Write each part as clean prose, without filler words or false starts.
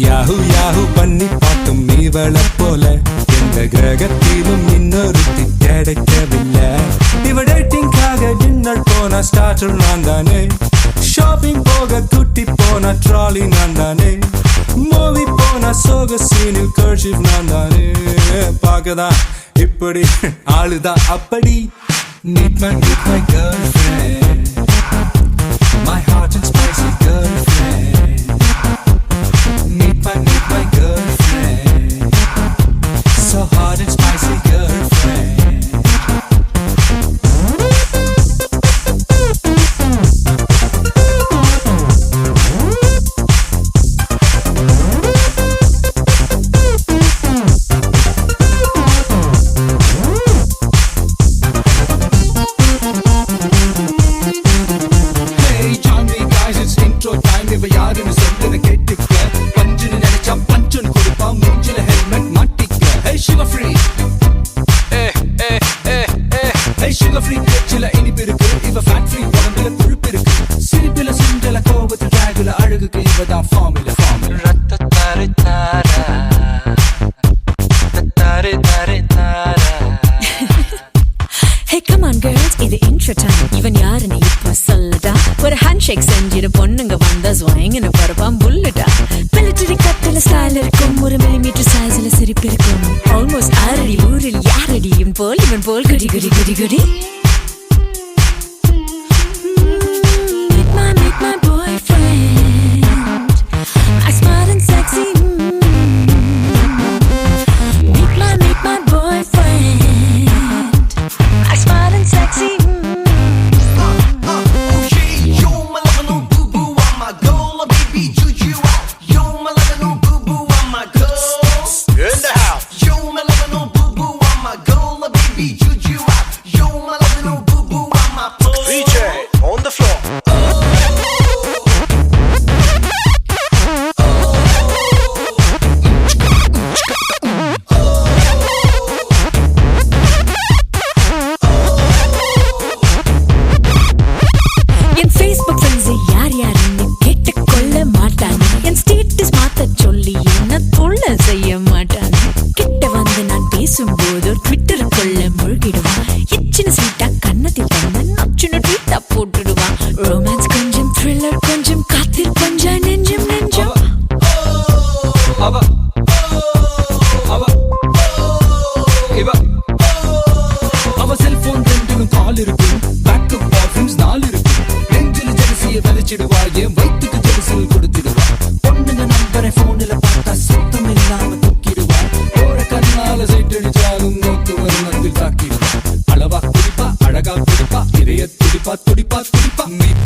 Yahoo Yahoo பண்ணி பார்த்தும் இவளை போல எந்த கிரகத்திலும் இன்னொருத்தி கிடைக்கவில்லை. இவ டேட்டிங்காக டின்னர் போன ஸ்டார்டர் நான் தானே, ஷாப்பிங் போக குட்டி போன ட்ராலி நான் தானே, மூவி போன சோக சீனில் கர்ஷிப் நான் தானே. பார்க்கதான் இப்படி ஆளுதான் அப்படி. Meet my girlfriend, my hot and spicy girlfriend. Meet my girlfriend, so hot and spicy girlfriend. Hey, come on girls, இது intro time. இவன் யாருன்னு இப்ப சொல்லடா. ஒரு handshake செஞ்சிரு பொண்ணுங்க வந்தா ஸ்வாயிங்னு பரப்பாம் புல்லட்டா. மிலிட்டரி கட்டில ஸ்டைல் இருக்கும், ஒரு மில்லிமீட்டர் சைஸ்ல சிரிப்பு இருக்கும். ஆல்மோஸ்ட் ஆரடி ஊரில் யாரடியும் போல் இவன் போல் குடி குடி குடி குடி. Meet my boyfriend, I smart and sexy. Meet my boyfriend, I smart and sexy.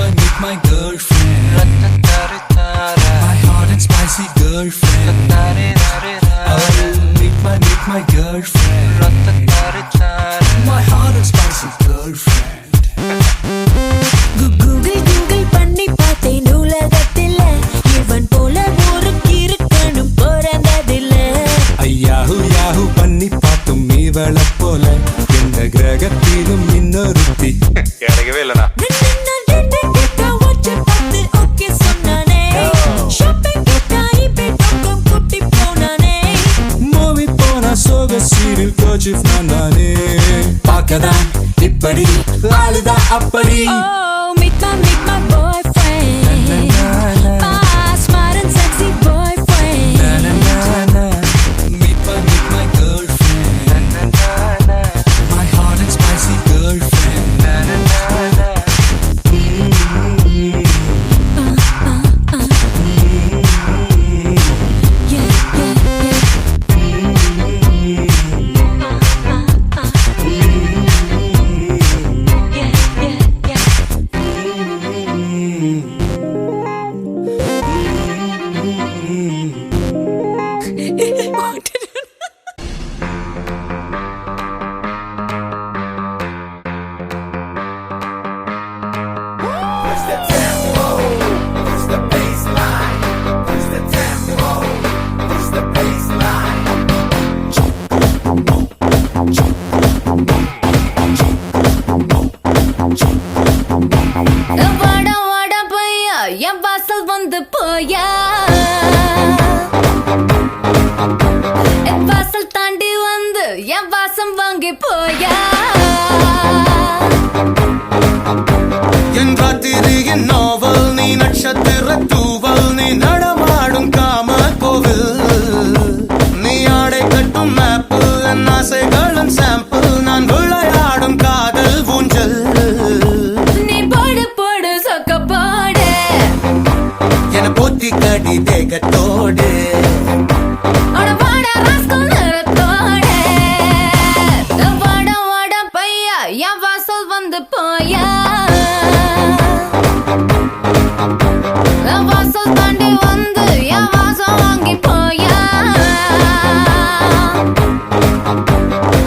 Meet my girlfriend, my hot and spicy girlfriend. Oh, meet my girlfriend, my hot and spicy girlfriend. Google பண்ணி பார்த்தேன் உலகத்தில் இவன் போல ஒரு கிறுக்கனும் பிறந்ததில்ல. Yahoo Yahoo பண்ணி பார்த்தும் இவளை போல எந்த கிரகத்திலும் இன்னொருத்தி கிடைக்கவே இல்லைனா. பார்க்கதான் இப்படி ஆளுதான் அப்படி. Oh, meet my boyfriend, my smart and sexy boyfriend. Meet my girlfriend, my hot and spicy girlfriend. ஆசைகளின் சாம்பிள் நான் விளையாடும் காதல் ஊஞ்சல் நீ போடு போடு சொக்க போடு என போத்தி கடி தேகத்தோடு அட வாட ராஸ்கல் நிறத்தோடு வாட வாட பையா என் வாசல் வந்து போயா என் வாசல் தாண்டி வந்து என் வாசம் வாங்கி போயா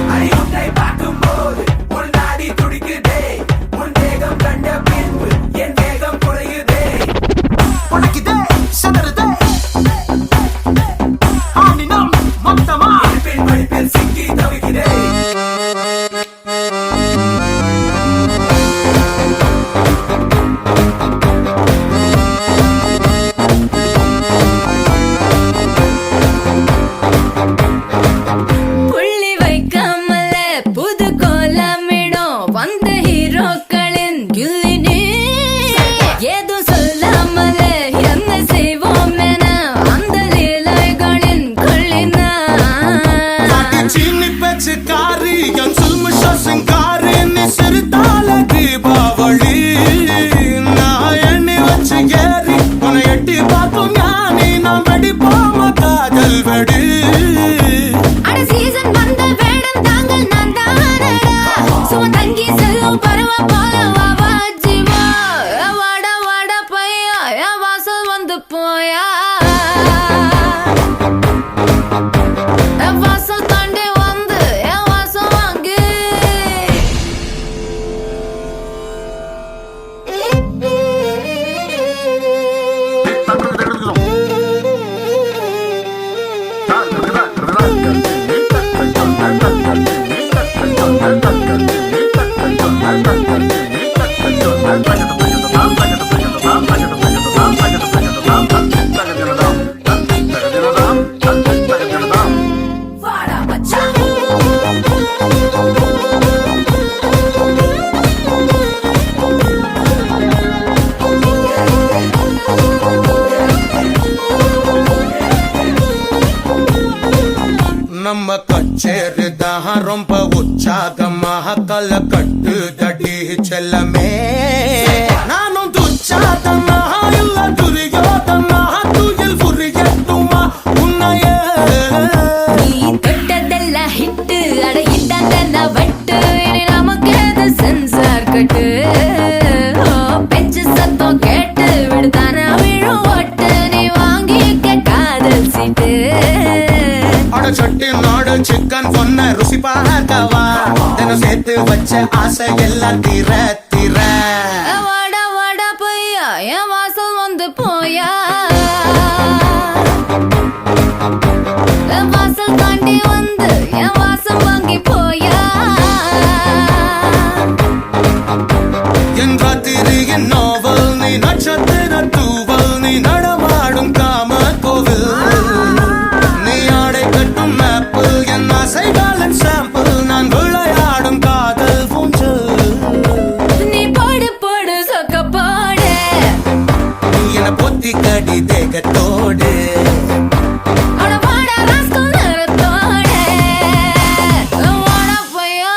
அடியுன்னை பார்க்கும்போது உன் நாடி துடிக்குதே உன் தேகம் கண்ட பின்பு என் வேகம் குறையுதே உனக்குதே சதறுதே ஆனினம் மொத்தமா பின் படிப்பில் சிக்கி தவிக்கிறேன் புள்ளி வைக்காமல புது கோலமிடும் வந்த ஹீரோக்களின் கில்லினே ஏதோ சொல்லாமல என்ன செய்வோம் என அந்த லீலைகளின் கொள்ளினா சீனி பேச்சு காரி என் சுல்முஷ சிங்காரி நீ சிறுதால தீபாவளி நான் எண்ணி வச்சு ஏறி உன்னை எட்டி பார்க்கும் ஞானி நாம் வெடிப்போம காதல் வெடி அட சீசன் வந்த வேடம் தாங்கள் நான் தானடா சும்மா தங்கி செல்லும் பரவ போல வா ஜீவா வாட வாட பையா என் வாசல் வந்து போயா என் வாசல் தாண்டி வந்து என் வாசம் வாங்கு வாடா மச்சான் நம்ம கச்சேரி தான் ரொம்ப உற்சாகமாக கல கட்டு தடி செல்லமே நானும் துச்சாதமாக இல்ல துரியோதமாக துயில் புரியட்டுமா உன்னையே நீ தொட்டதெல்லாம் ஹிட்டு அட இதாண்டா வட்டு இனி நமக்கு எது சென்சார் கட்டு ஓ பெஞ்சு சத்தம் கேட்டு விடுதானா விழும் ஓட்டு நீ வாங்கிக்க காதல் சீட்டு அட சட்டி நாடு சிக்கன் பொண்ண ருசி பார்க்கவா தினம் சேர்த்து வச்ச ஆசை எல்லாம் தீர தீர வாடா வாடா பையா என் வாசல் வந்து போயா என் வாசல் தாண்டி வந்து என் வாசம் வாங்கி போயா என் ராத்திரியின் நாவல் நீ நட்சத்திர தூவல் நீ நடமாடும் காம கோவில் நீ ஆடை கட்டும் மேப்பிள் என் ஆசைகளின் சாம்பிள் நான் விளையாடும் காதல் ஊஞ்சல் நீ போடு போடு சொக்க போடு நீ என பொத்தி கடி தேகத்தோடு அட வாடா ராஸ்கல் நிறத்தோடு வாடா பையா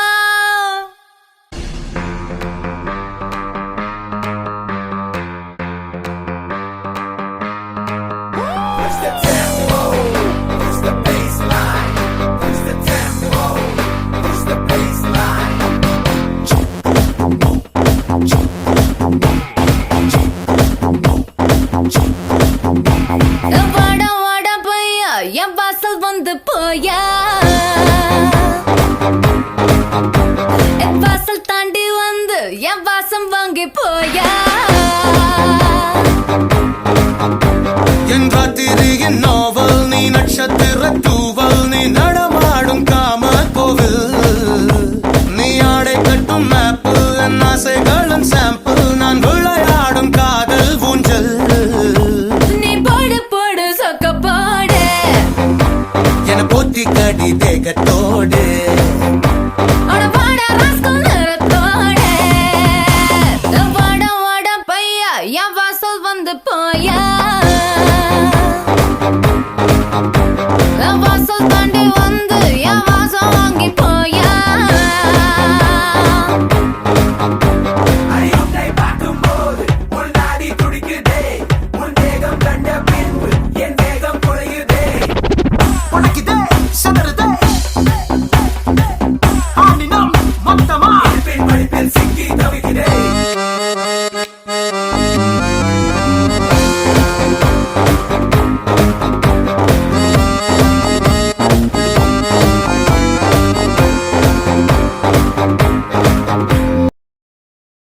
Push the tempo, push the baseline, push the tempo, push the baseline. வாடா வாடா பையா என் வாசல் வந்து போயா என் வாசல் தாண்டி வந்து என் வாசம் வாங்கி போயா என் ராத்திரியின் நாவல் நீ நட்சத்திர தூவல் நீ நடமாடும் காம கோவில் நீ ஆடை கட்டும் மேப்பிள் என் ஆசைகளின் சாம்பிள் நான் விளையாடும் காதல் ஊஞ்சல் நீ போடு போடு சொக்க போடு என போத்தி கடி தேகத்தோடு அட வாடா ராஸ்கல் நிறத்தோடு வாடா வாடா பையா என் வாசல் வந்து போயா என் வாசல் தாண்டி வந்து என் வாசம் வாங்கி போயா அடி உன்னை பார்க்கும்போது உன் நாடி துடிக்குதே, உன் தேகம் கண்ட பின்பு என் தேகம் குறையுதே. உனக்குதே சதறுதே ஆனினம் மொத்தம்